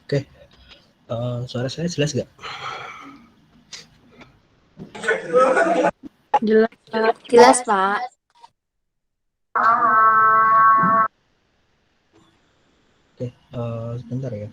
Oke, suara saya jelas nggak? Jelas. Jelas, Pak. Oke, sebentar ya.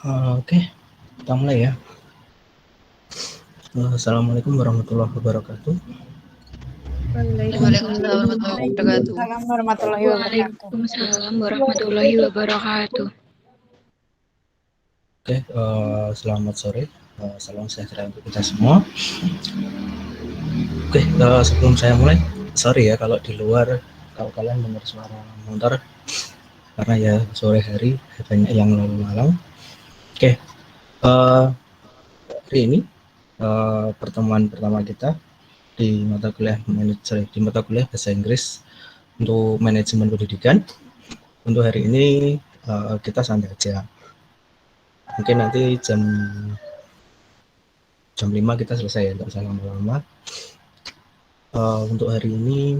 Oke, kita mulai ya. Assalamualaikum warahmatullahi wabarakatuh. Waalaikumsalam warahmatullahi wabarakatuh. Waalaikumsalam warahmatullahi wabarakatuh. Oke, selamat sore. Salam sejahtera untuk kita semua. Oke, sebelum saya mulai, sorry ya kalau di luar kalau kalian dengar suara motor karena ya sore hari banyak yang lalu lalang. Oke, hari ini pertemuan pertama kita di mata kuliah bahasa Inggris untuk manajemen pendidikan. Untuk hari ini kita santai aja. Mungkin nanti jam 5 kita selesai ya, nggak usah lama-lama. Untuk hari ini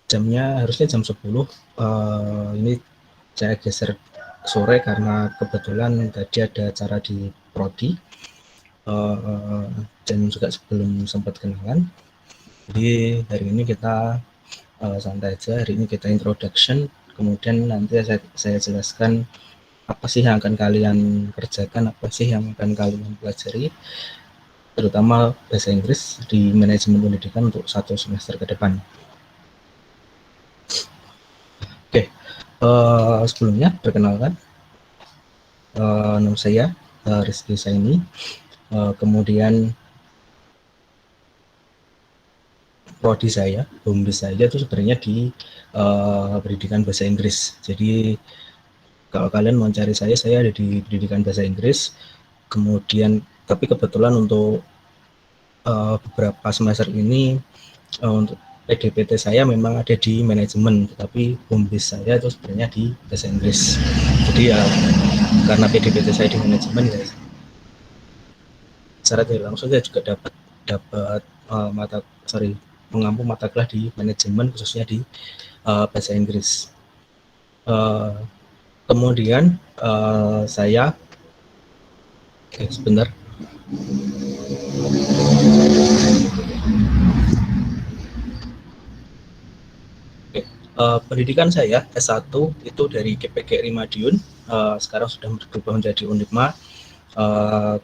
jamnya harusnya jam 10. Ini saya geser sore karena kebetulan tadi ada acara di Prodi dan juga sebelum sempat kenalan. Jadi hari ini kita santai aja. Hari ini kita introduction, kemudian nanti saya jelaskan apa sih yang akan kalian kerjakan, apa sih yang akan kalian pelajari, terutama bahasa Inggris di manajemen pendidikan untuk 1 semester ke depan. Oke, sebelumnya perkenalkan, nama saya Rizky Saini, kemudian prodi saya, home base saya itu sebenarnya di pendidikan bahasa Inggris. Jadi kalau kalian mau cari saya ada di pendidikan bahasa Inggris. Kemudian tapi kebetulan untuk beberapa semester ini untuk PDPT saya memang ada di manajemen, tetapi home base saya itu sebenarnya di bahasa Inggris. Jadi ya karena PDPT saya di manajemen ya secara tidak langsung saya juga dapat mengampu mata kuliah di manajemen khususnya di bahasa Inggris. Kemudian saya sebentar. Pendidikan saya S1 itu dari GPG Madiun, sekarang sudah berubah menjadi Unipma.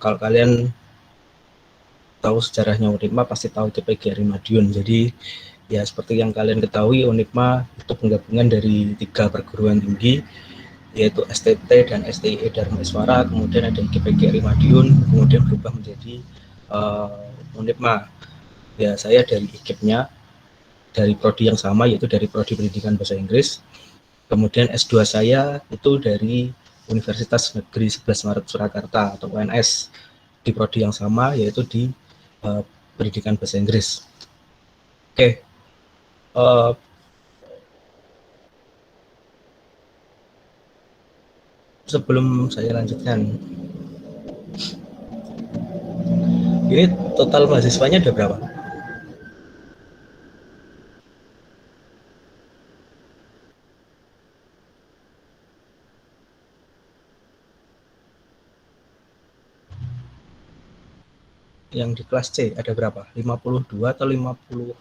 Kalau kalian tahu sejarahnya Unipma pasti tahu GPG Madiun. Jadi ya seperti yang kalian ketahui, Unipma itu penggabungan dari 3 perguruan tinggi, yaitu STT dan STIE Dharma Iswara, kemudian ada GPG Madiun, kemudian berubah menjadi Unipma. Ya saya dari IKIP-nya, dari prodi yang sama, yaitu dari prodi pendidikan bahasa Inggris. Kemudian S2 saya itu dari Universitas Negeri 11 Maret Surakarta atau UNS, di prodi yang sama, yaitu di pendidikan bahasa Inggris. Oke, sebelum saya lanjutkan, ini total mahasiswanya ada berapa? Yang di kelas C ada berapa? 52 atau 53?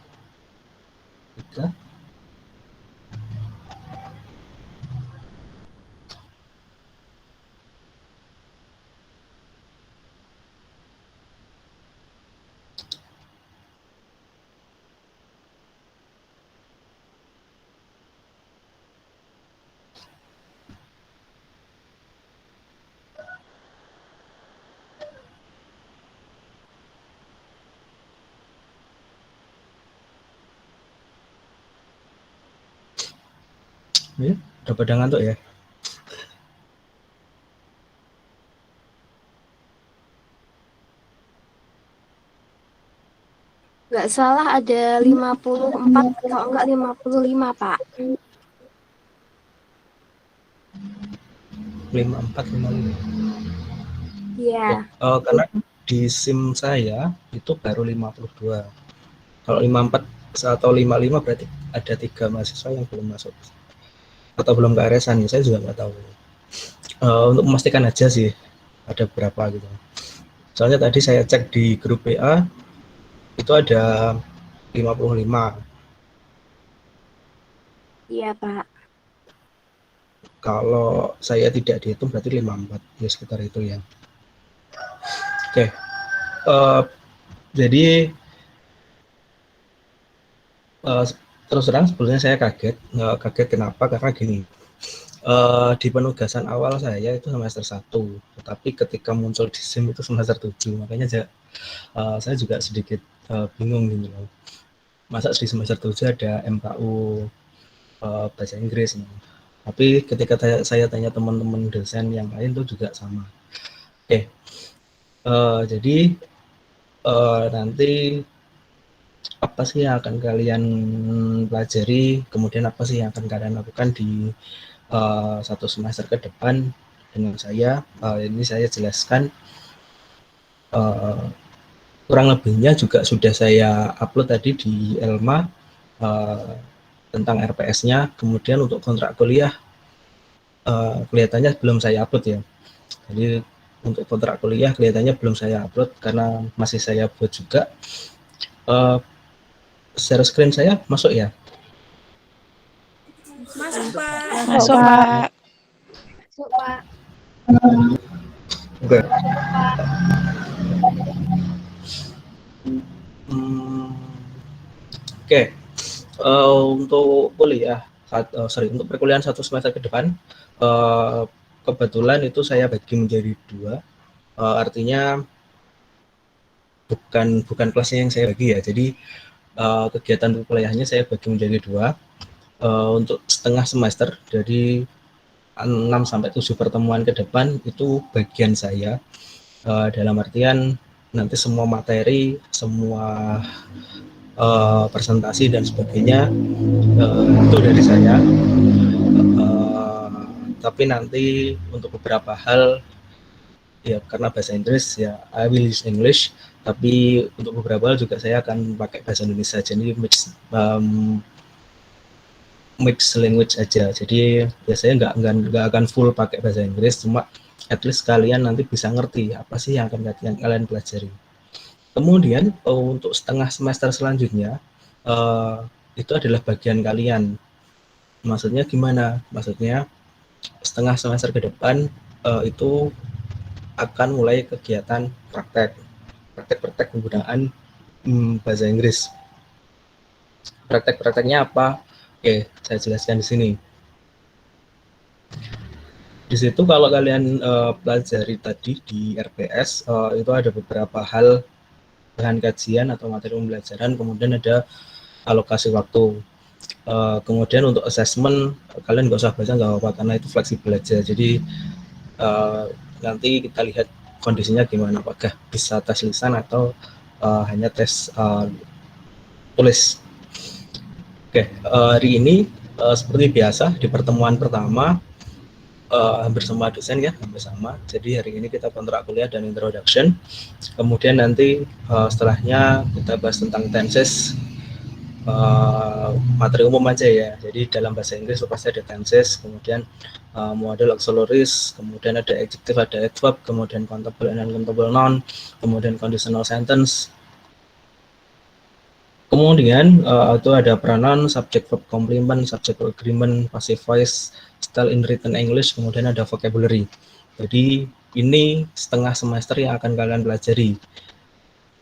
Ya, udah pada ngantuk ya? Nggak salah ada 54, kalau enggak 55, Pak. 54, 55. Iya. Karena di SIM saya itu baru 52. Kalau 54 atau 55 berarti ada 3 mahasiswa yang belum masuk atau belum ke RS-an, saya juga nggak tahu. Untuk memastikan aja sih ada berapa gitu. Soalnya tadi saya cek di grup PA itu ada 55. Iya, Pak. Kalau saya tidak dihitung berarti 54, ya sekitar itu ya. Oke, jadi terus terang sebetulnya saya kaget. Kaget kenapa? Karena gini, di penugasan awal saya itu semester 1, tetapi ketika muncul di SIM itu semester 7, makanya saya juga sedikit bingung gitu loh. Masa di semester 7 ada MKU bahasa Inggris. Tapi ketika saya tanya teman-teman dosen yang lain itu juga sama. Oke, jadi nanti apa sih yang akan kalian pelajari, kemudian apa sih yang akan kalian lakukan di satu semester ke depan dengan saya. Ini saya jelaskan, kurang lebihnya juga sudah saya upload tadi di Elma tentang RPS-nya. Kemudian untuk kontrak kuliah kelihatannya belum saya upload ya. Jadi untuk kontrak kuliah kelihatannya belum saya upload karena masih saya buat juga. Share screen saya masuk ya? Masuk, Pak. Masuk, Pak. Masuk, Pak. Oke. Oke. Untuk kuliah, untuk perkuliahan satu semester ke depan, kebetulan itu saya bagi menjadi 2. Artinya bukan kelasnya yang saya bagi ya. Jadi kegiatan kuliahnya saya bagi menjadi 2. Untuk setengah semester, jadi 6-7 pertemuan ke depan itu bagian saya, dalam artian nanti semua materi, semua presentasi dan sebagainya itu dari saya. Tapi nanti untuk beberapa hal ya karena bahasa Inggris ya I will use English, tapi untuk beberapa hal juga saya akan pakai bahasa Indonesia, jadi mix language aja. Jadi biasanya nggak akan full pakai bahasa Inggris, cuma at least kalian nanti bisa ngerti apa sih yang akan kalian pelajari. Kemudian untuk setengah semester selanjutnya itu adalah bagian kalian. Maksudnya gimana? Maksudnya setengah semester ke depan itu akan mulai kegiatan praktek penggunaan bahasa Inggris. Prakteknya apa? Oke, saya jelaskan di sini. Di situ kalau kalian pelajari tadi di RPS itu ada beberapa hal bahan kajian atau materi pembelajaran, kemudian ada alokasi waktu. Kemudian untuk assessment kalian nggak usah baca, nggak apa-apa karena itu fleksibel aja. Jadi nanti kita lihat kondisinya gimana, apakah bisa tes lisan atau hanya tes tulis. Oke, hari ini seperti biasa di pertemuan pertama hampir semua dosen ya, hampir sama. Jadi hari ini kita kontrak kuliah dan introduction. Kemudian nanti setelahnya kita bahas tentang tenses, materi umum aja ya. Jadi dalam bahasa Inggris pasti ada tenses, kemudian model auxiliaries, kemudian ada adjective, ada adverb, kemudian countable and uncountable noun, kemudian conditional sentence. Kemudian itu ada pronoun, subject verb complement, subject verb agreement, passive voice, style in written English, kemudian ada vocabulary. Jadi ini setengah semester yang akan kalian pelajari.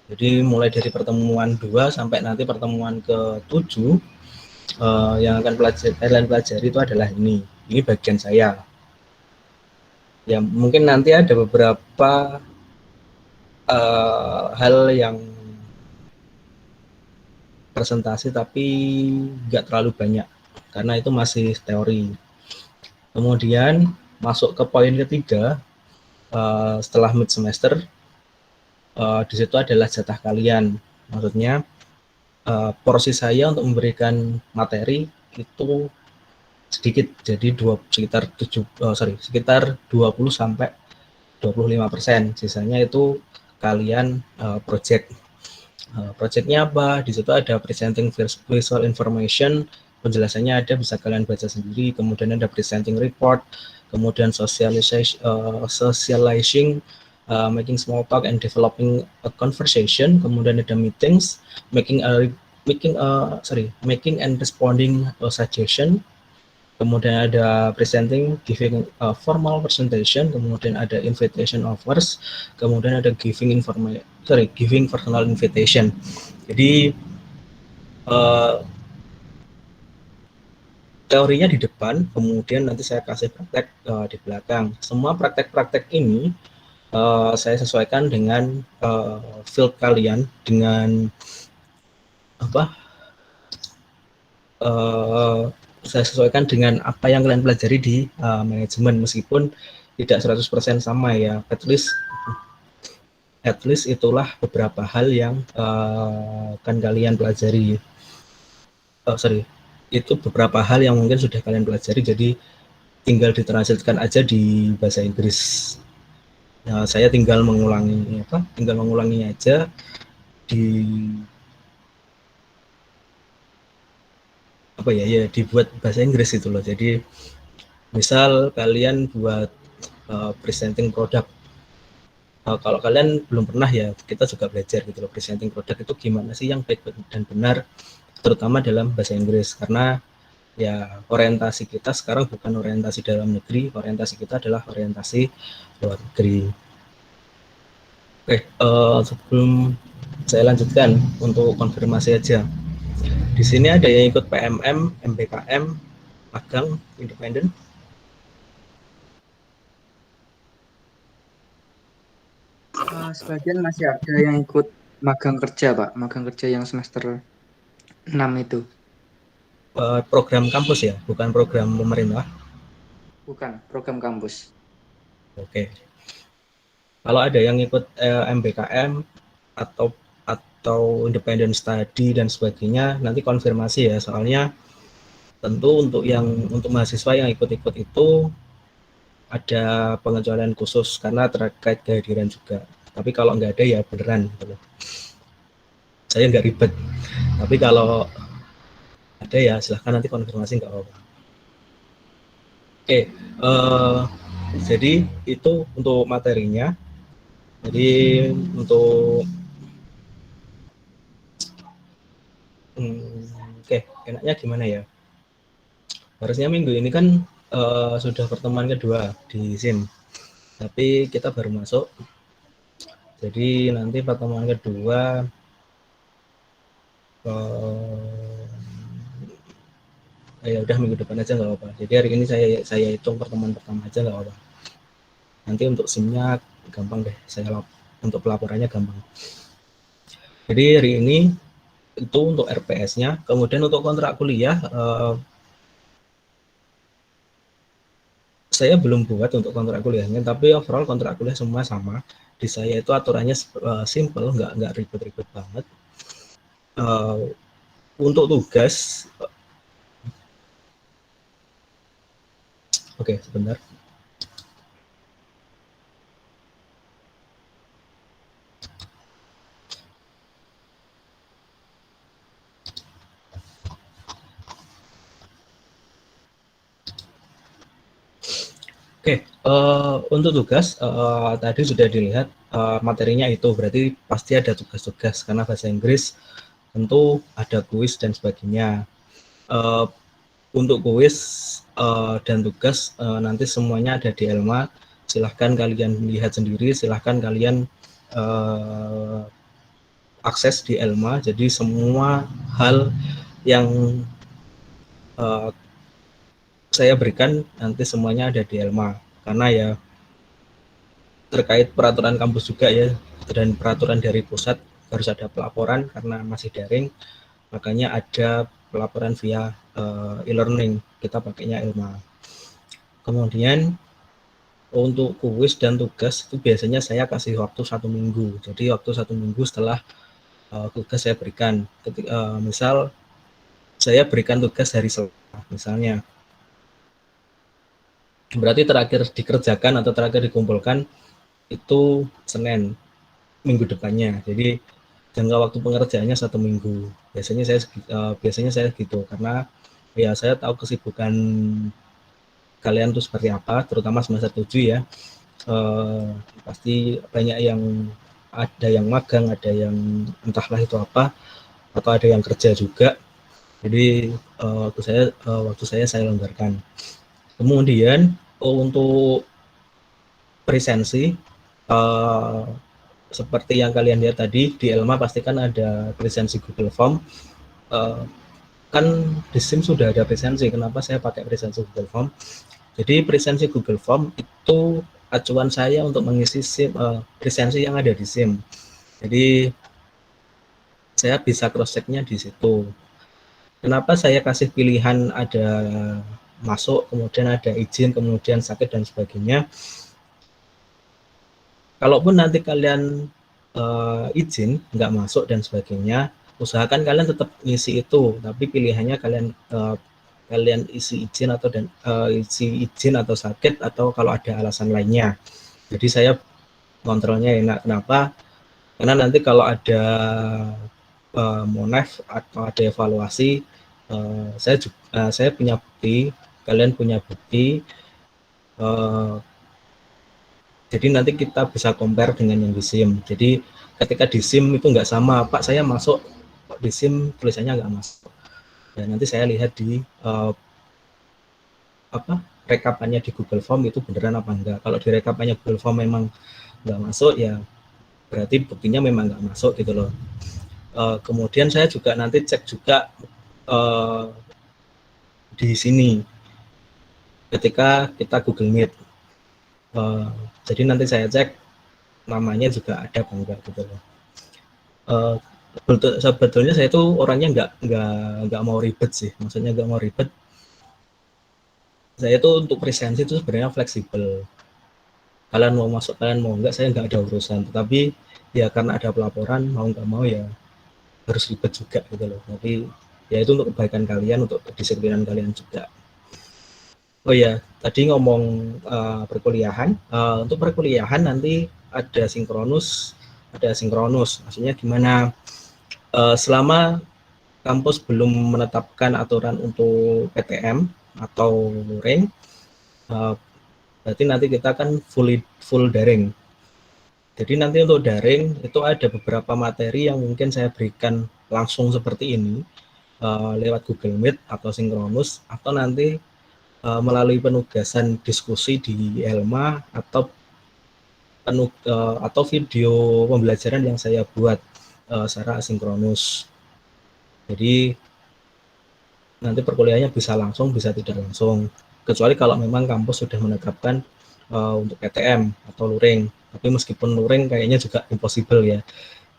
Jadi mulai dari pertemuan 2 sampai nanti pertemuan ke-7 yang akan kalian pelajari itu adalah ini. Ini bagian saya. Ya mungkin nanti ada beberapa hal yang presentasi tapi nggak terlalu banyak karena itu masih teori. Kemudian masuk ke poin ketiga, setelah mid semester di situ adalah jatah kalian. Maksudnya porsi saya untuk memberikan materi itu sedikit, jadi sekitar 20 sampai 25%. Sisanya itu kalian project. Projectnya apa? Di situ ada presenting visual information, penjelasannya ada, bisa kalian baca sendiri. Kemudian ada presenting report, kemudian socializing, making small talk and developing a conversation. Kemudian ada meetings, making and responding a suggestion. kemudian ada presenting, giving formal presentation, kemudian ada invitation offers, kemudian ada giving personal invitation. Jadi teorinya di depan, kemudian nanti saya kasih praktek di belakang. Semua praktek-praktek ini saya sesuaikan dengan field kalian, dengan saya sesuaikan dengan apa yang kalian pelajari di manajemen, meskipun tidak 100% sama ya. At least itulah beberapa hal yang akan kalian pelajari. Itu beberapa hal yang mungkin sudah kalian pelajari, jadi tinggal ditranslitkan aja di bahasa Inggris. Nah, saya tinggal mengulangi aja dibuat bahasa Inggris itu loh. Jadi misal kalian buat presenting produk, kalau kalian belum pernah ya, kita juga belajar gitu loh, presenting produk itu gimana sih yang baik dan benar, terutama dalam bahasa Inggris, karena ya orientasi kita sekarang bukan orientasi dalam negeri, orientasi kita adalah orientasi luar negeri. Oke, sebelum saya lanjutkan, untuk konfirmasi aja, di sini ada yang ikut PMM, MBKM, magang, independen? Sebagian masih ada yang ikut magang kerja, Pak. Magang kerja yang semester 6 itu. Program kampus ya, bukan program pemerintah? Bukan, program kampus. Oke. Kalau ada yang ikut MBKM atau independent study dan sebagainya, nanti konfirmasi ya, soalnya tentu untuk mahasiswa yang ikut-ikut itu ada pengecualian khusus karena terkait kehadiran juga. Tapi kalau nggak ada ya beneran gitu. Saya nggak ribet. Tapi kalau ada ya silahkan nanti konfirmasi, nggak apa-apa. Oke, jadi itu untuk materinya. Jadi untuk enaknya gimana ya? Harusnya minggu ini kan sudah pertemuan kedua di SIM, tapi kita baru masuk. Jadi nanti pertemuan kedua ya udah minggu depan aja nggak apa-apa. Jadi hari ini saya hitung pertemuan pertama aja nggak apa-apa. Nanti untuk SIM-nya gampang deh, untuk pelaporannya gampang. Jadi hari ini itu untuk RPS-nya, kemudian untuk kontrak kuliah saya belum buat untuk kontrak kuliahnya, tapi overall kontrak kuliah semua sama. Di saya itu aturannya simple, nggak ribet-ribet banget. Untuk tugas, oke, sebentar. Oke, untuk tugas tadi sudah dilihat materinya itu, berarti pasti ada tugas-tugas karena bahasa Inggris, tentu ada kuis dan sebagainya. Untuk kuis dan tugas nanti semuanya ada di Elma. Silahkan kalian lihat sendiri, silahkan kalian akses di Elma. Jadi semua hal yang saya berikan nanti semuanya ada di Elma, karena ya terkait peraturan kampus juga ya, dan peraturan dari pusat harus ada pelaporan karena masih daring, makanya ada pelaporan via e-learning, kita pakainya Elma. Kemudian untuk kuis dan tugas itu biasanya saya kasih waktu 1 minggu, jadi waktu 1 minggu setelah tugas saya berikan. Misal saya berikan tugas hari Selasa misalnya, berarti terakhir dikerjakan atau terakhir dikumpulkan itu Senin minggu depannya. Jadi jangka waktu pengerjaannya 1 minggu. Biasanya saya gitu, karena ya saya tahu kesibukan kalian tuh seperti apa, terutama semester 7 ya. Pasti banyak yang ada yang magang, ada yang entahlah itu apa, atau ada yang kerja juga. Jadi waktu saya longgarkan. Kemudian untuk presensi, eh, seperti yang kalian lihat tadi di Elma pasti kan ada presensi Google Form. Eh, kan di SIM sudah ada presensi. Kenapa saya pakai presensi Google Form? Jadi presensi Google Form itu acuan saya untuk mengisi SIM, presensi yang ada di SIM. Jadi saya bisa cross check-nya di situ. Kenapa saya kasih pilihan ada masuk, kemudian ada izin, kemudian sakit dan sebagainya. Kalaupun nanti kalian izin, nggak masuk dan sebagainya, usahakan kalian tetap ngisi itu, tapi pilihannya kalian isi izin isi izin atau sakit atau kalau ada alasan lainnya. Jadi saya kontrolnya enak. Kenapa? Karena nanti kalau ada monef atau ada evaluasi, saya punya bukti, kalian punya bukti, jadi nanti kita bisa compare dengan yang di SIM. Jadi ketika di SIM itu nggak sama, Pak saya masuk, kok di SIM tulisannya nggak masuk. Dan nanti saya lihat di rekapannya di Google Form itu beneran apa enggak. Kalau di rekapannya Google Form memang nggak masuk, ya berarti buktinya memang nggak masuk gitu loh. Kemudian saya juga nanti cek juga di sini ketika kita Google Meet. Jadi nanti saya cek namanya juga ada apa enggak gitu loh. Sebetulnya saya itu orangnya nggak mau ribet sih, maksudnya nggak mau ribet. Saya itu untuk presensi itu sebenarnya fleksibel. Kalian mau masuk, kalian mau enggak, saya nggak ada urusan. Tetapi ya karena ada pelaporan, mau nggak mau ya harus ribet juga gitu loh. Tapi ya itu untuk kebaikan kalian, untuk kedisiplinan kalian juga. Oh ya, tadi ngomong perkuliahan. Untuk perkuliahan nanti ada sinkronus, Maksudnya gimana? Selama kampus belum menetapkan aturan untuk PTM atau luring, berarti nanti kita kan full daring. Jadi nanti untuk daring itu ada beberapa materi yang mungkin saya berikan langsung seperti ini lewat Google Meet atau sinkronus, atau nanti melalui penugasan diskusi di Elma atau video pembelajaran yang saya buat secara asinkronus. Jadi nanti perkuliahannya bisa langsung, bisa tidak langsung. Kecuali kalau memang kampus sudah menetapkan untuk PTM atau luring. Tapi meskipun luring kayaknya juga impossible ya.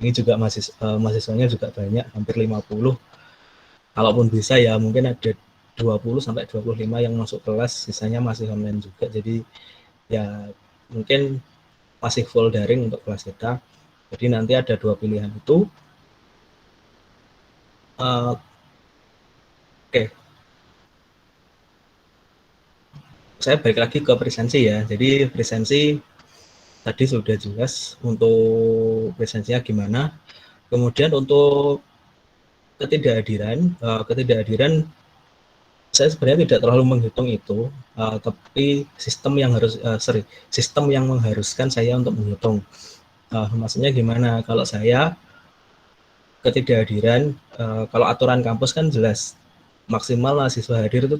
Ini juga mahasiswanya juga banyak, hampir 50. Kalaupun bisa ya mungkin ada 20 sampai 25 yang masuk kelas, sisanya masih online juga. Jadi ya mungkin masih full daring untuk kelas kita. Jadi nanti ada dua pilihan itu. Oke. Saya balik lagi ke presensi ya. Jadi presensi tadi sudah jelas untuk presensinya gimana. Kemudian untuk ketidakhadiran saya sebenarnya tidak terlalu menghitung itu, tapi sistem yang mengharuskan saya untuk menghitung. Maksudnya gimana? Kalau saya ketidakhadiran, kalau aturan kampus kan jelas maksimal mahasiswa hadir itu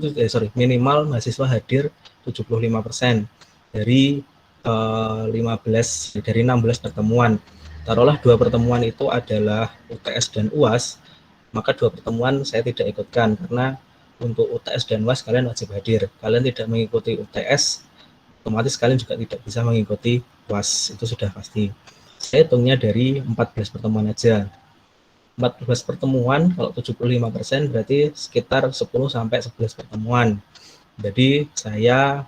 minimal mahasiswa hadir 75% dari 16 pertemuan. Taruhlah 2 pertemuan itu adalah UTS dan UAS, maka 2 pertemuan saya tidak ikutkan karena untuk UTS dan UAS kalian wajib hadir. Kalian tidak mengikuti UTS, otomatis kalian juga tidak bisa mengikuti UAS, itu sudah pasti. Saya hitungnya dari 14 pertemuan aja. 14 pertemuan, kalau 75% berarti sekitar 10 sampai 11 pertemuan. Jadi saya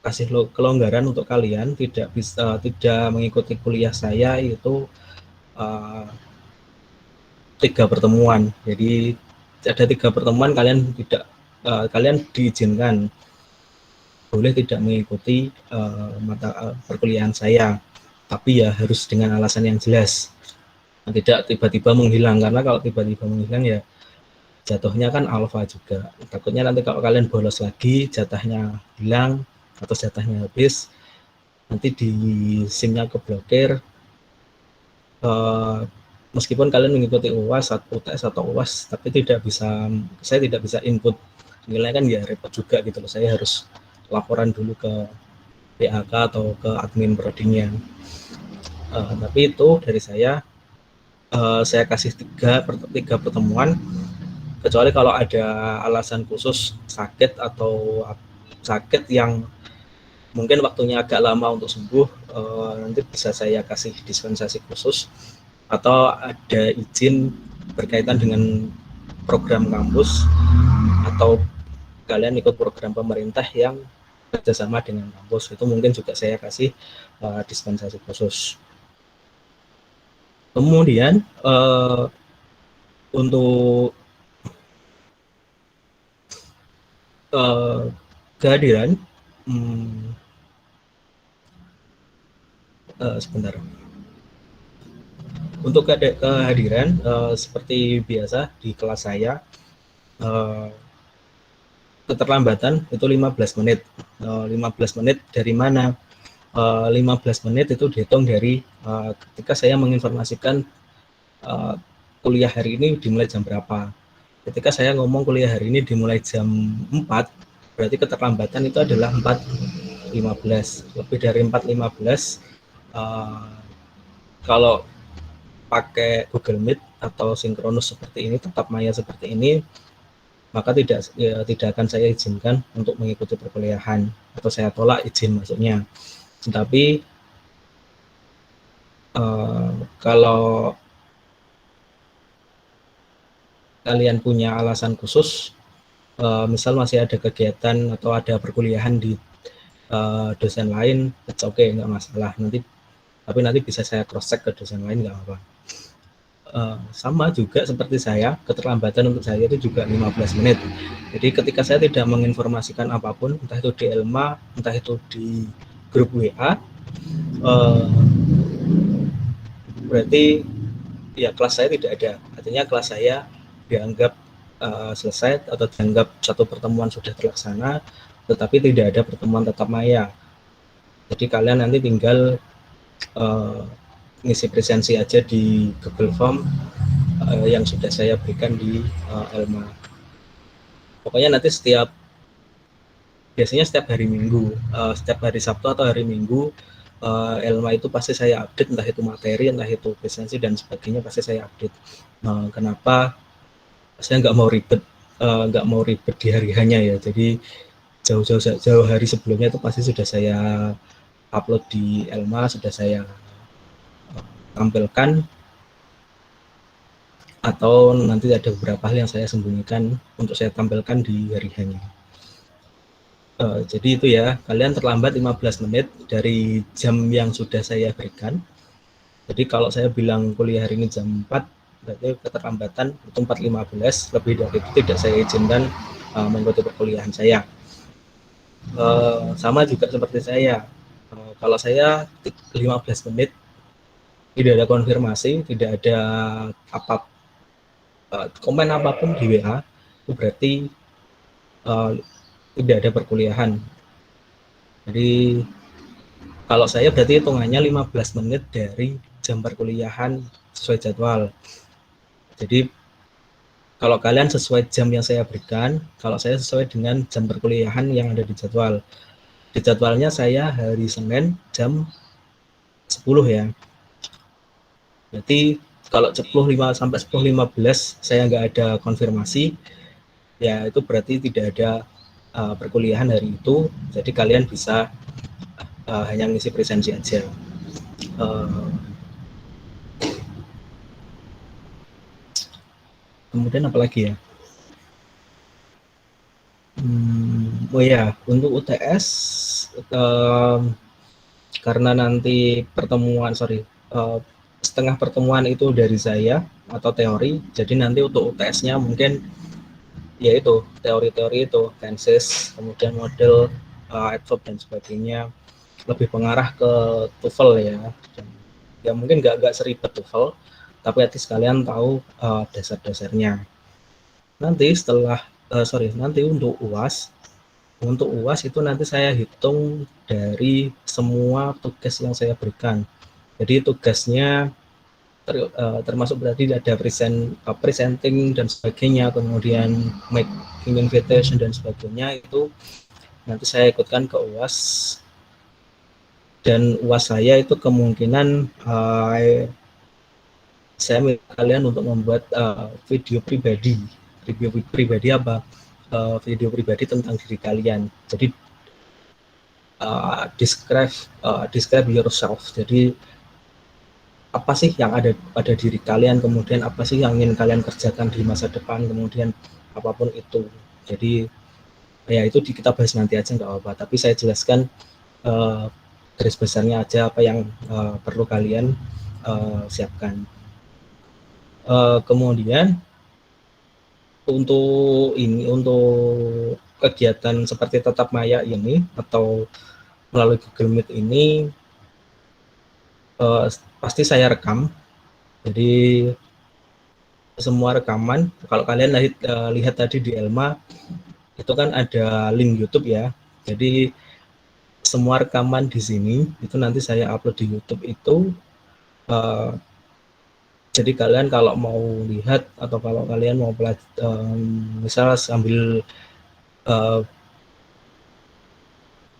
kasih kelonggaran untuk kalian tidak mengikuti kuliah saya itu 3 pertemuan. Jadi ada 3 pertemuan kalian diizinkan boleh tidak mengikuti mata perkuliahan saya, tapi ya harus dengan alasan yang jelas, tidak tiba-tiba menghilang. Karena kalau tiba-tiba menghilang ya jatuhnya kan alfa juga. Takutnya nanti kalau kalian bolos lagi, jatahnya hilang atau jatahnya habis, nanti di SIM-nya keblokir, meskipun kalian mengikuti UAS, UTS atau UAS, tapi saya tidak bisa input nilai, kan ya repot juga gitu loh. Saya harus laporan dulu ke PHK atau ke admin prodinya. Tapi itu dari saya kasih tiga pertemuan, kecuali kalau ada alasan khusus sakit atau sakit yang mungkin waktunya agak lama untuk sembuh, nanti bisa saya kasih dispensasi khusus, atau ada izin berkaitan dengan program kampus atau kalian ikut program pemerintah yang kerjasama dengan kampus, itu mungkin juga saya kasih dispensasi khusus. Kemudian untuk kehadiran, sebentar. Untuk kehadiran seperti biasa di kelas saya, keterlambatan itu 15 menit. 15 menit dari mana? 15 menit itu dihitung dari ketika saya menginformasikan kuliah hari ini dimulai jam berapa. Ketika saya ngomong kuliah hari ini dimulai jam 4, berarti keterlambatan itu adalah 4.15. Lebih dari 4.15, kalau pakai Google Meet atau sinkronus seperti ini, tetap maya seperti ini, maka tidak akan saya izinkan untuk mengikuti perkuliahan, atau saya tolak izin masuknya. Tapi kalau kalian punya alasan khusus, misal masih ada kegiatan atau ada perkuliahan di dosen lain, it's okay, nggak masalah. Tapi nanti bisa saya cross check ke dosen lain, nggak apa-apa. Sama juga seperti saya, keterlambatan untuk saya itu juga 15 menit. Jadi ketika saya tidak menginformasikan apapun, entah itu di Elma, entah itu di grup WA, berarti ya kelas saya tidak ada. Artinya kelas saya dianggap selesai atau dianggap satu pertemuan sudah terlaksana, tetapi tidak ada pertemuan tatap maya. Jadi kalian nanti tinggal ngisi presensi aja di Google Form yang sudah saya berikan di Elma. Pokoknya nanti biasanya setiap hari Minggu, setiap hari Sabtu atau hari Minggu, Elma itu pasti saya update, entah itu materi, entah itu presensi dan sebagainya, pasti saya update. Kenapa? Saya nggak mau ribet di hari hanya ya. Jadi jauh hari sebelumnya itu pasti sudah saya upload di Elma, sudah saya tampilkan, atau nanti ada beberapa hal yang saya sembunyikan untuk saya tampilkan di hari hanya. Jadi itu ya, kalian terlambat 15 menit dari jam yang sudah saya berikan. Jadi kalau saya bilang kuliah hari ini jam 4, berarti keterlambatan itu 4.15, lebih dari itu tidak saya izinkan mengikuti perkuliahan saya. Sama juga seperti saya, kalau saya 15 menit tidak ada konfirmasi, tidak ada komen apapun di WA, itu berarti tidak ada perkuliahan. Jadi kalau saya berarti hitungannya 15 menit dari jam perkuliahan sesuai jadwal. Jadi kalau kalian sesuai jam yang saya berikan, kalau saya sesuai dengan jam perkuliahan yang ada di jadwal. Di jadwalnya saya hari Senin jam 10 ya. Berarti kalau 10.5 sampai 10.15 saya nggak ada konfirmasi, ya itu berarti tidak ada perkuliahan hari itu. Jadi kalian bisa hanya ngisi presensi aja. Kemudian apa lagi ya? Oh ya, untuk UTS karena nanti setengah pertemuan itu dari saya atau teori, jadi nanti untuk UTS-nya mungkin yaitu teori-teori itu, tenses, kemudian model, adverb dan sebagainya, lebih mengarah ke TOEFL ya. Ya mungkin nggak seribet TOEFL, tapi at least kalian tahu dasar-dasarnya. Nanti nanti untuk UAS itu nanti saya hitung dari semua tugas yang saya berikan. Jadi tugasnya termasuk berarti ada presenting dan sebagainya, kemudian making invitation dan sebagainya, itu nanti saya ikutkan ke UAS, dan UAS saya itu kemungkinan saya minta kalian untuk membuat video pribadi apa, video pribadi tentang diri kalian. Jadi describe yourself. Jadi apa sih yang ada pada diri kalian, kemudian apa sih yang ingin kalian kerjakan di masa depan, kemudian apapun itu. Jadi ya itu kita bahas nanti aja, nggak apa-apa, tapi saya jelaskan garis besarnya aja apa yang perlu kalian siapkan. Kemudian untuk kegiatan seperti tatap maya ini atau melalui Google Meet ini pasti saya rekam. Jadi semua rekaman, kalau kalian lihat tadi di Elma itu kan ada link YouTube ya. Jadi semua rekaman di sini itu nanti saya upload di YouTube itu. Jadi kalian kalau mau lihat atau kalau kalian mau misal sambil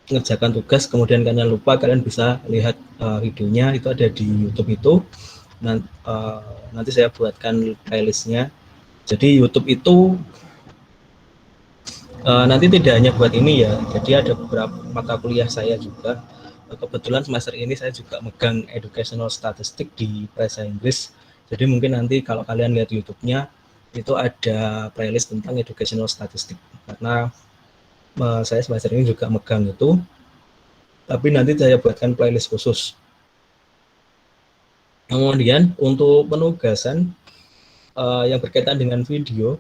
mengerjakan tugas kemudian kalian lupa, kalian bisa lihat videonya, itu ada di YouTube itu. Nanti saya buatkan playlistnya. Jadi YouTube itu nanti tidak hanya buat ini ya, jadi ada beberapa mata kuliah saya juga. Kebetulan semester ini saya juga megang educational statistik di bahasa Inggris. Jadi mungkin nanti kalau kalian lihat YouTube-nya itu ada playlist tentang educational statistik, karena saya semester ini juga megang itu, tapi nanti saya buatkan playlist khusus. Kemudian untuk penugasan yang berkaitan dengan video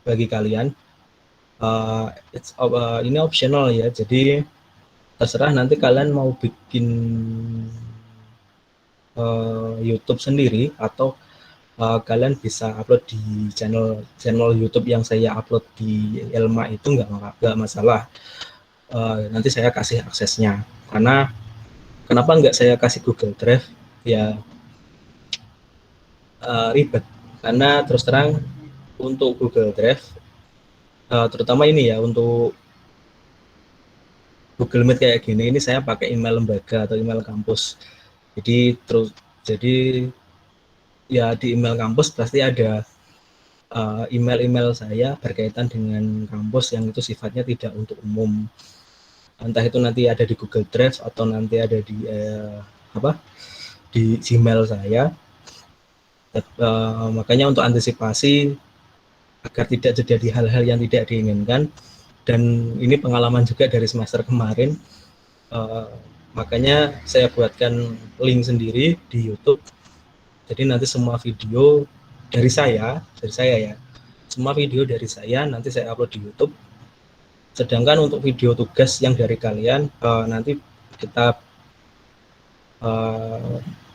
bagi kalian, ini optional ya, jadi terserah nanti kalian mau bikin YouTube sendiri atau kalian bisa upload di channel YouTube yang saya upload di Elma itu, nggak masalah. Nanti saya kasih aksesnya. Karena kenapa nggak saya kasih Google Drive ya, ribet. Karena terus terang untuk Google Drive terutama ini ya, untuk Google Meet kayak gini, ini saya pakai email lembaga atau email kampus. Jadi ya di email kampus pasti ada email-email saya berkaitan dengan kampus yang itu sifatnya tidak untuk umum. Entah itu nanti ada di Google Drive atau nanti ada di di Gmail saya. Makanya untuk antisipasi agar tidak terjadi hal-hal yang tidak diinginkan, dan ini pengalaman juga dari semester kemarin, makanya saya buatkan link sendiri di YouTube. Jadi nanti semua video dari saya ya, semua video dari saya nanti saya upload di YouTube. Sedangkan untuk video tugas yang dari kalian nanti kita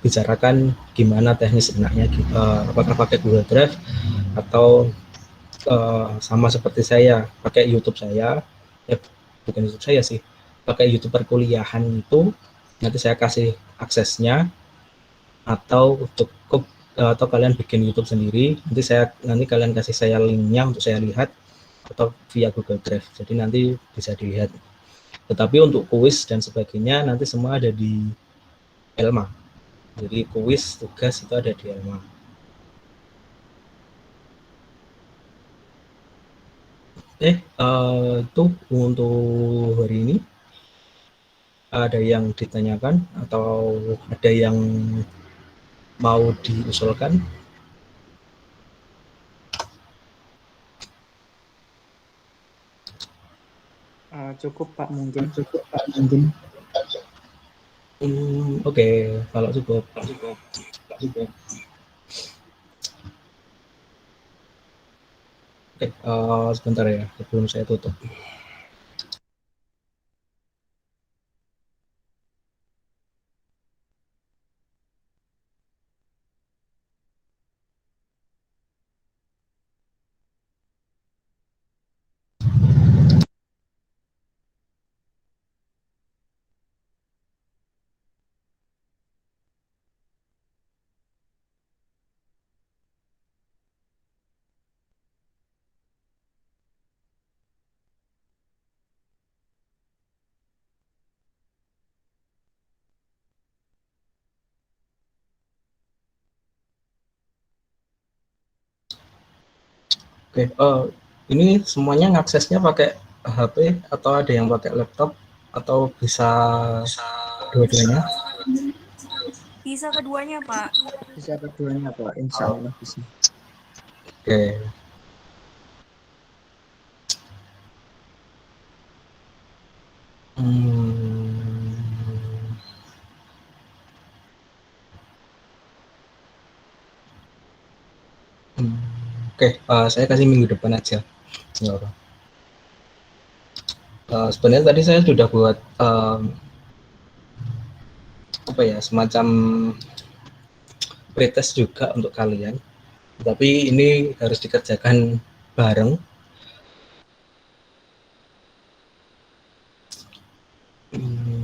bicarakan gimana teknis enaknya, apakah pakai Google Drive atau sama seperti saya pakai YouTube saya, bukan YouTube saya sih, pakai YouTube perkuliahan itu. Nanti saya kasih aksesnya, atau cukup atau kalian bikin YouTube sendiri, nanti kalian kasih saya linknya untuk saya lihat, atau via Google Drive, jadi nanti bisa dilihat. Tetapi untuk kuis dan sebagainya nanti semua ada di Elma. Jadi kuis, tugas itu ada di Elma. Itu untuk hari ini. Ada yang ditanyakan atau ada yang mau diusulkan? Cukup Pak, mungkin. Oke, kalau cukup. Oke, sebentar ya, sebelum saya tutup. Oke, ini semuanya ngaksesnya pakai HP atau ada yang pakai laptop atau bisa dua-duanya? Bisa keduanya, Pak. Bisa keduanya Pak, insya Allah bisa. Oke. Hmm, hmm, oke, saya kasih minggu depan aja. Nggak apa. Sebenarnya tadi saya sudah buat apa ya, semacam pretest juga untuk kalian. Tapi ini harus dikerjakan bareng.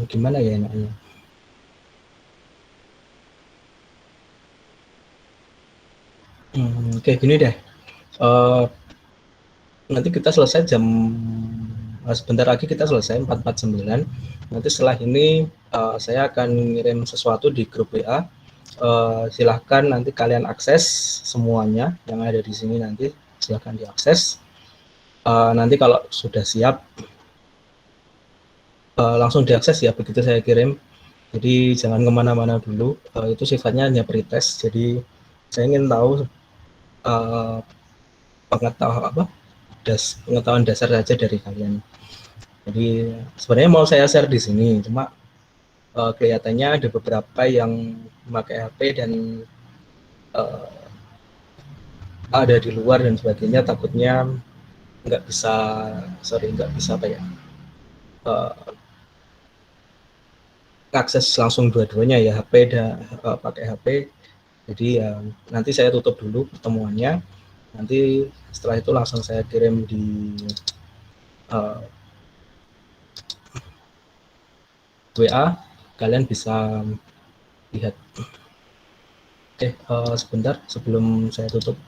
Gimana ya enaknya? Oke, gini deh. Eh, nanti kita selesai sebentar lagi kita selesai 449. Nanti setelah ini saya akan ngirim sesuatu di grup WA. Silahkan nanti kalian akses semuanya yang ada di sini, nanti silahkan diakses. Nanti kalau sudah siap langsung diakses ya begitu saya kirim. Jadi jangan kemana-mana dulu. Itu sifatnya hanya pretest. Jadi saya ingin tahu pengetahuan dasar saja dari kalian. Jadi sebenarnya mau saya share di sini, cuma kelihatannya ada beberapa yang memakai HP dan uh, ada di luar dan sebagainya, takutnya nggak bisa apa ya, uh, akses langsung dua-duanya ya, HP dan pakai HP. Jadi ya nanti saya tutup dulu pertemuannya. Nanti setelah itu langsung saya kirim di uh, WA, kalian bisa lihat. Oke, sebentar sebelum saya tutup.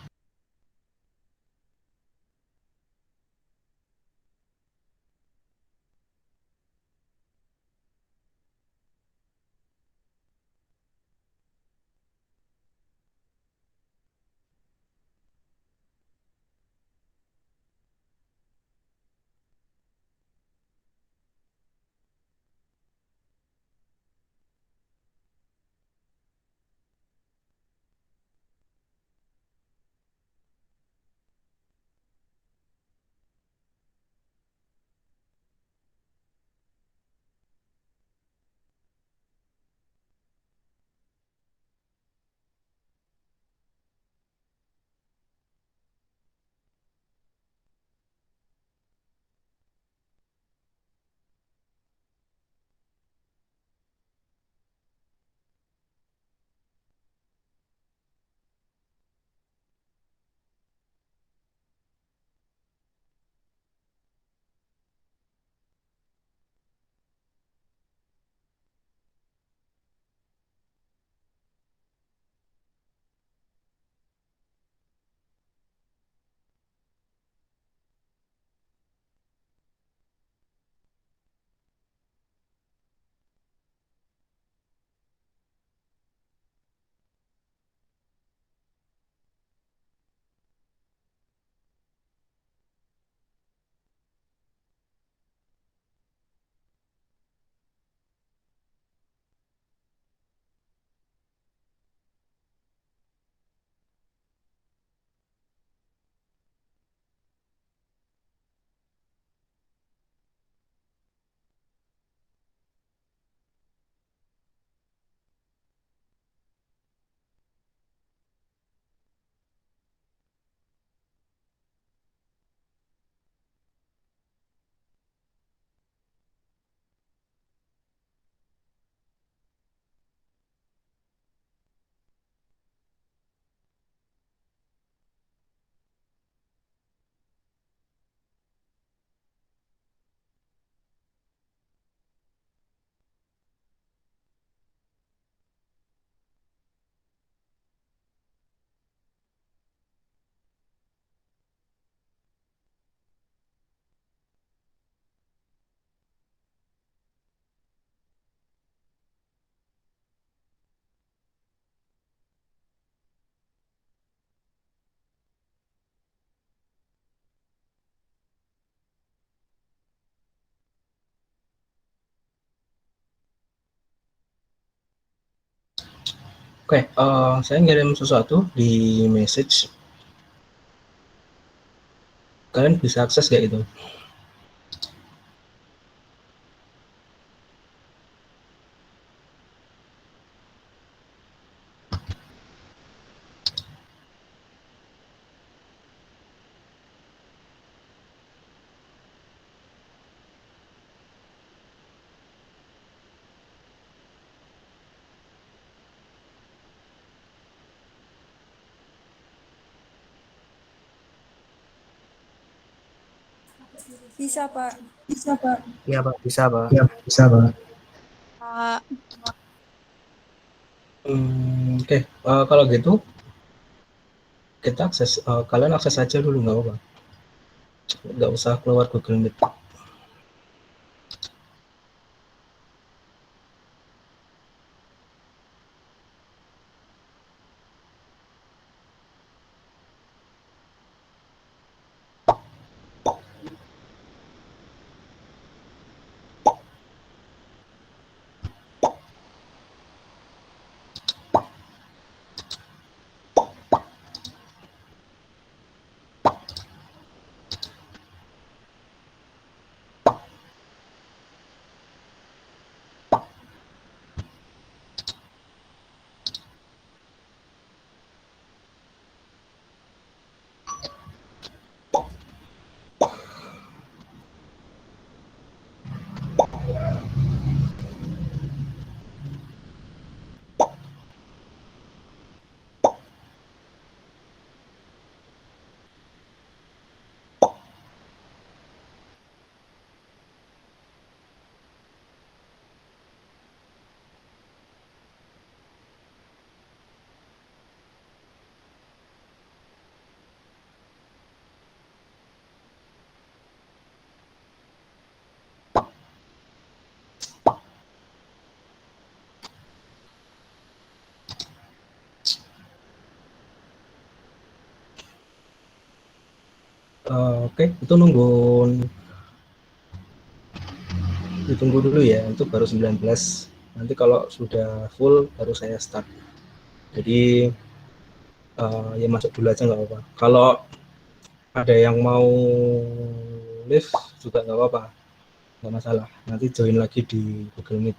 Oke, saya ngirim sesuatu di message. Kalian bisa akses kayak itu. Bisa, Pak. Iya Pak, bisa Pak. Pak. Oke, kalau gitu kita akses, kalian akses aja dulu nggak apa-apa. Nggak usah keluar Google Meet. Oke, itu ditunggu dulu ya, itu baru 19. Nanti kalau sudah full baru saya start. Jadi ya masuk dulu aja nggak apa-apa. Kalau ada yang mau live juga nggak apa-apa, nggak masalah. Nanti join lagi di Google Meet.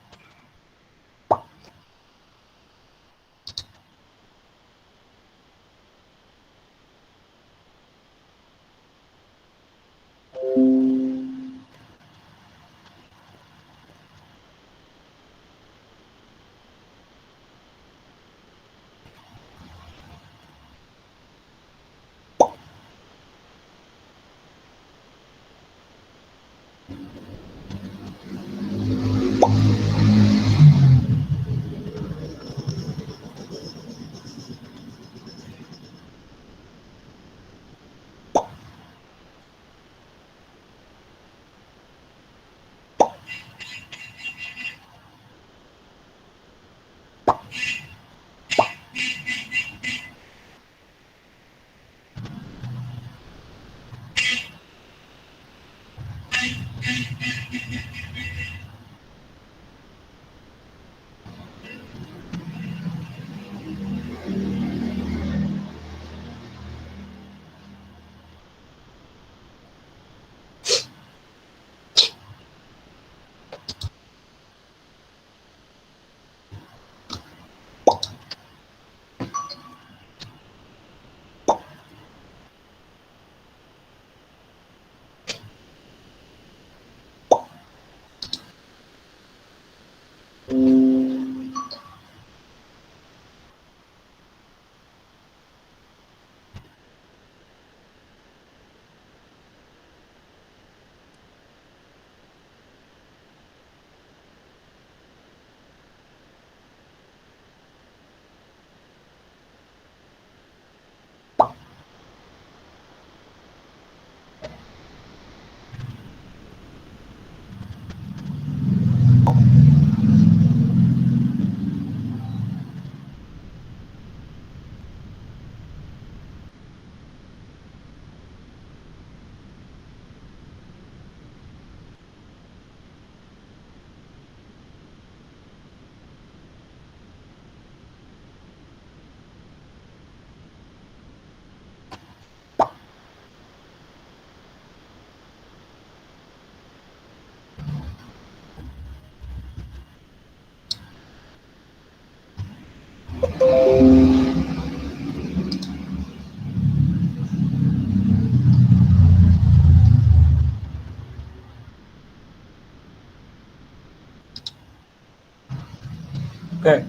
Oke,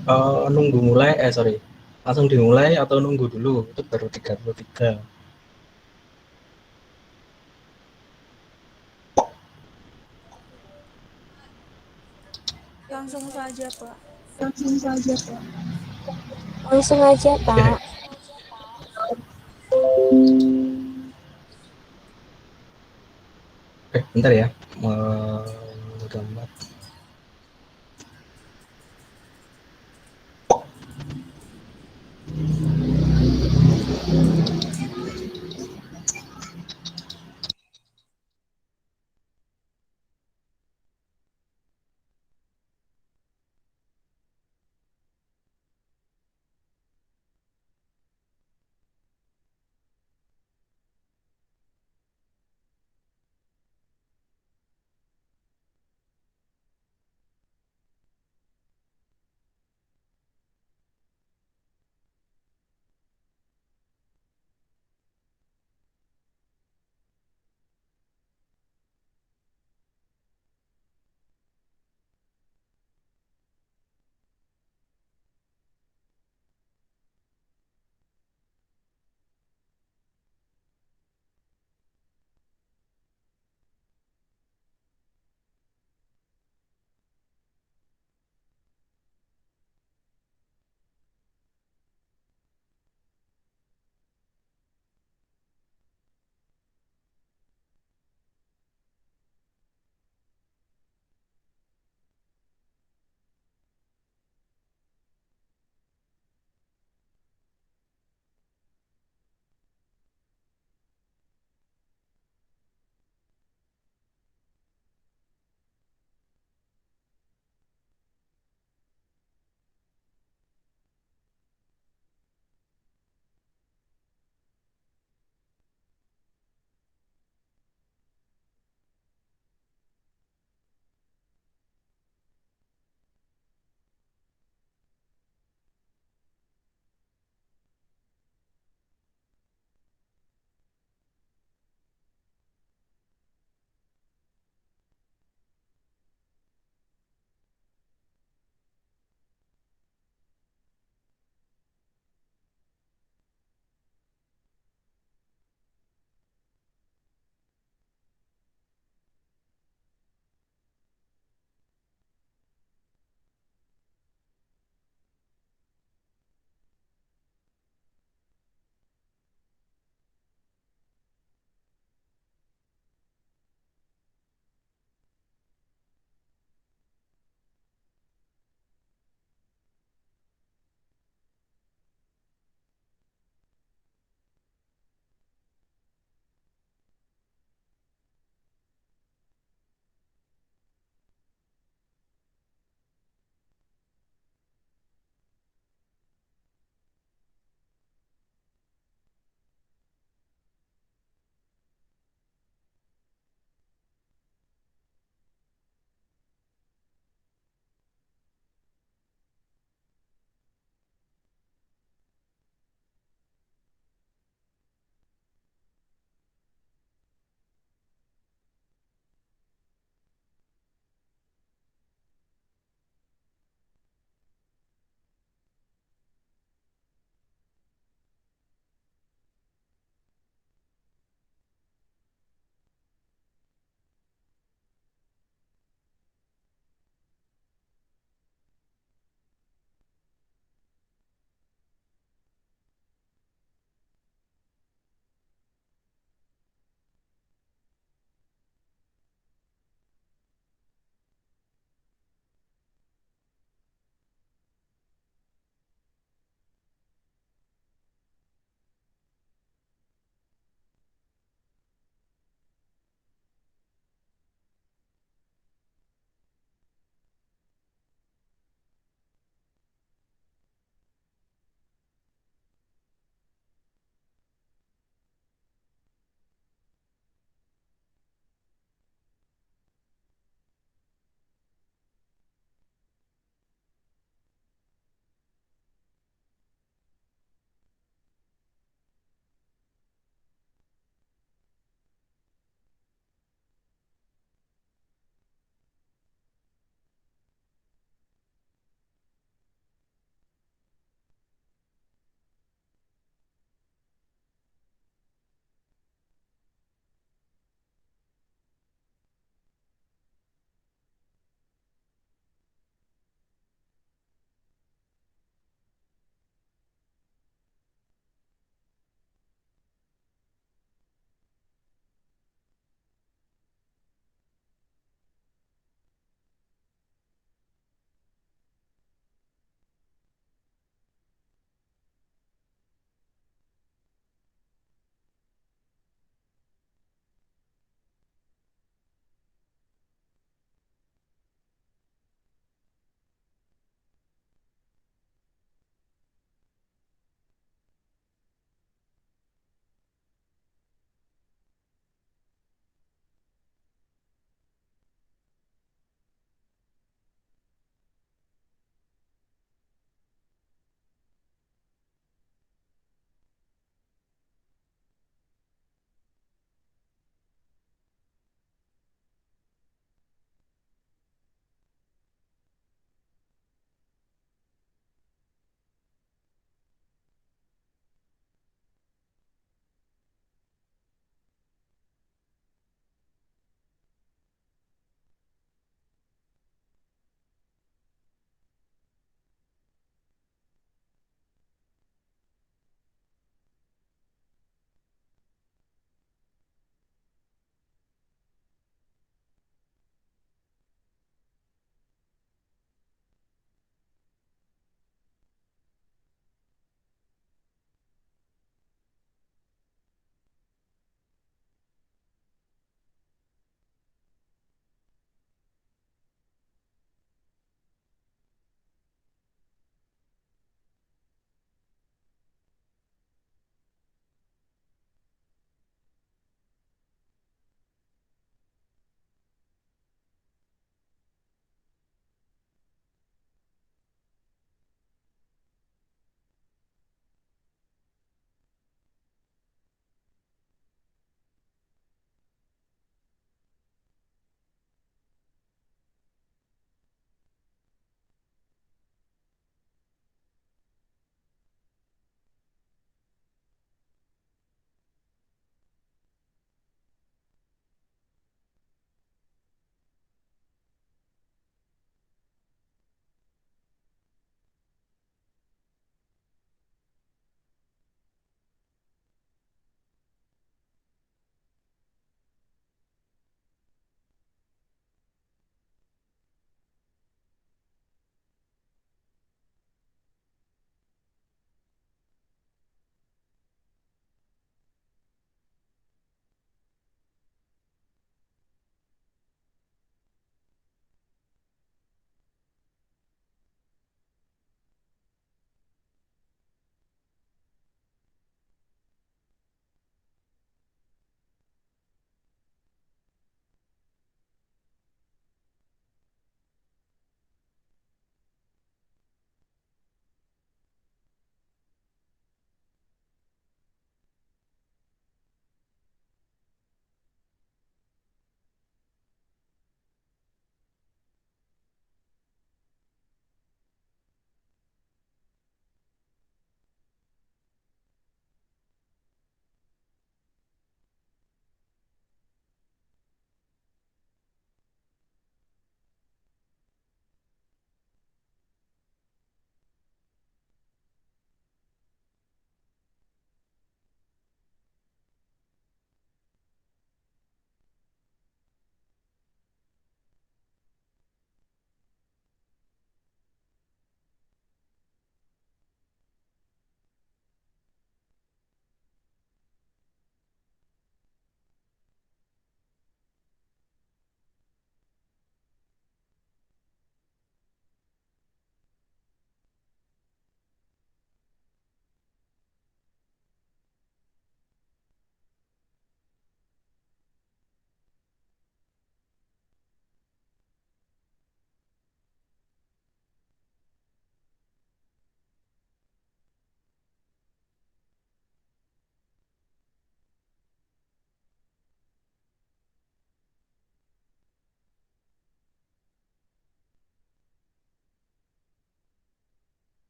nunggu mulai, sorry. Langsung dimulai atau nunggu dulu? Itu baru 33. Langsung saja, Pak. Langsung aja, Pak. Bentar ya. Gambar.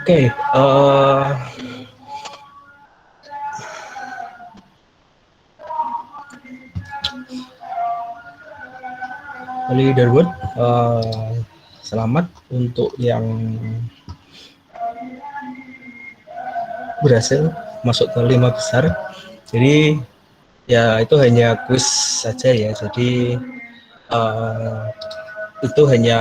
Oke, leaderboard, selamat untuk yang berhasil masuk ke 5 besar. Jadi ya itu hanya kuis saja ya. Jadi itu hanya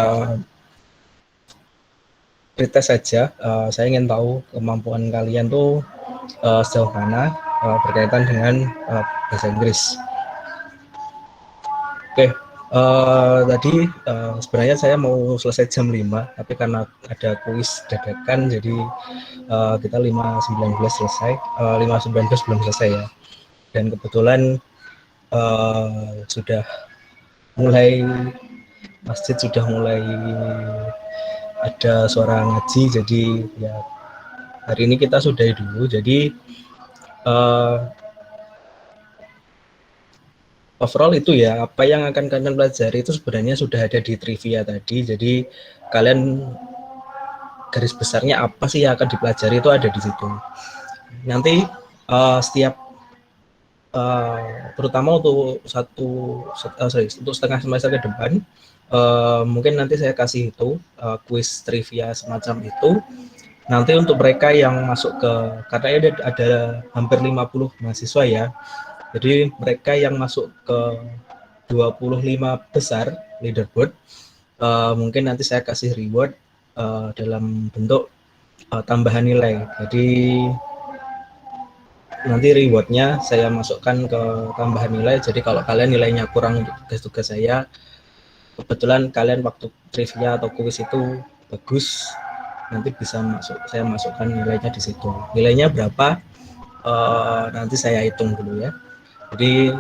pretest saja. Saya ingin tahu kemampuan kalian tuh sejauh mana berkaitan dengan bahasa Inggris. Oke, tadi sebenarnya saya mau selesai jam 5, tapi karena ada kuis dadakan, jadi kita 5.19 selesai, 5.19 belum selesai ya. Dan kebetulan sudah mulai, masjid sudah mulai ada suara ngaji, jadi ya hari ini kita sudahi dulu. Jadi overall itu ya, apa yang akan kalian pelajari itu sebenarnya sudah ada di trivia tadi. Jadi kalian garis besarnya apa sih yang akan dipelajari itu ada di situ. Nanti setiap terutama untuk untuk setengah semester ke depan, mungkin nanti saya kasih itu kuis trivia semacam itu. Nanti untuk mereka yang masuk ke, karena ada hampir 50 mahasiswa ya. Jadi mereka yang masuk ke 25 besar leaderboard, mungkin nanti saya kasih reward dalam bentuk tambahan nilai. Jadi nanti rewardnya saya masukkan ke tambahan nilai. Jadi kalau kalian nilainya kurang untuk tugas-tugas saya, kebetulan kalian waktu trivia atau kuis itu bagus, nanti bisa saya masukkan nilainya di situ. Nilainya berapa? Nanti saya hitung dulu ya. Jadi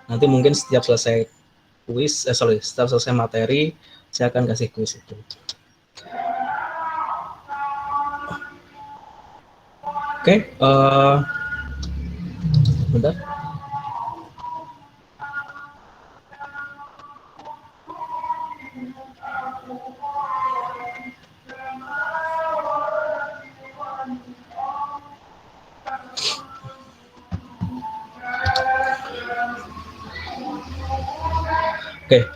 nanti mungkin setiap selesai kuis, setiap selesai materi, saya akan kasih kuis itu. Oke, bentar. Oke,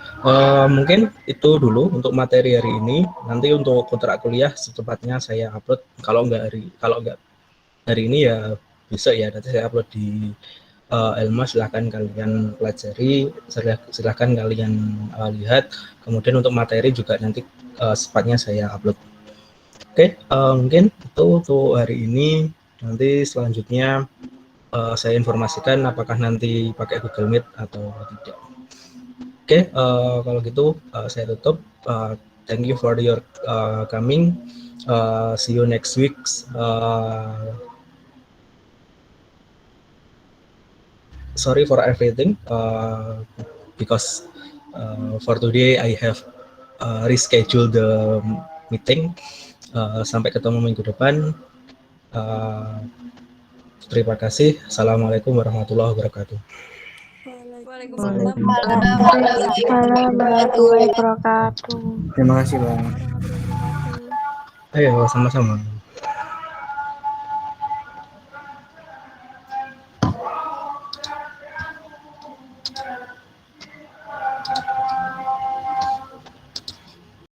mungkin itu dulu untuk materi hari ini. Nanti untuk kontrak kuliah secepatnya saya upload. Kalau nggak hari ini ya besok ya. Nanti saya upload di Elma. Silahkan kalian pelajari, silahkan kalian lihat. Kemudian untuk materi juga nanti secepatnya saya upload. Oke, mungkin itu untuk hari ini. Nanti selanjutnya saya informasikan apakah nanti pakai Google Meet atau tidak. Oke, kalau gitu saya tutup. Thank you for your coming. See you next week. Sorry for everything, because for today I have rescheduled the meeting. Sampai ketemu minggu depan. Terima kasih. Assalamualaikum warahmatullahi wabarakatuh. Waalaikumsalam. Warahmatullahi wabarakatuh. Terima kasih, Bang. Ayo, sama-sama.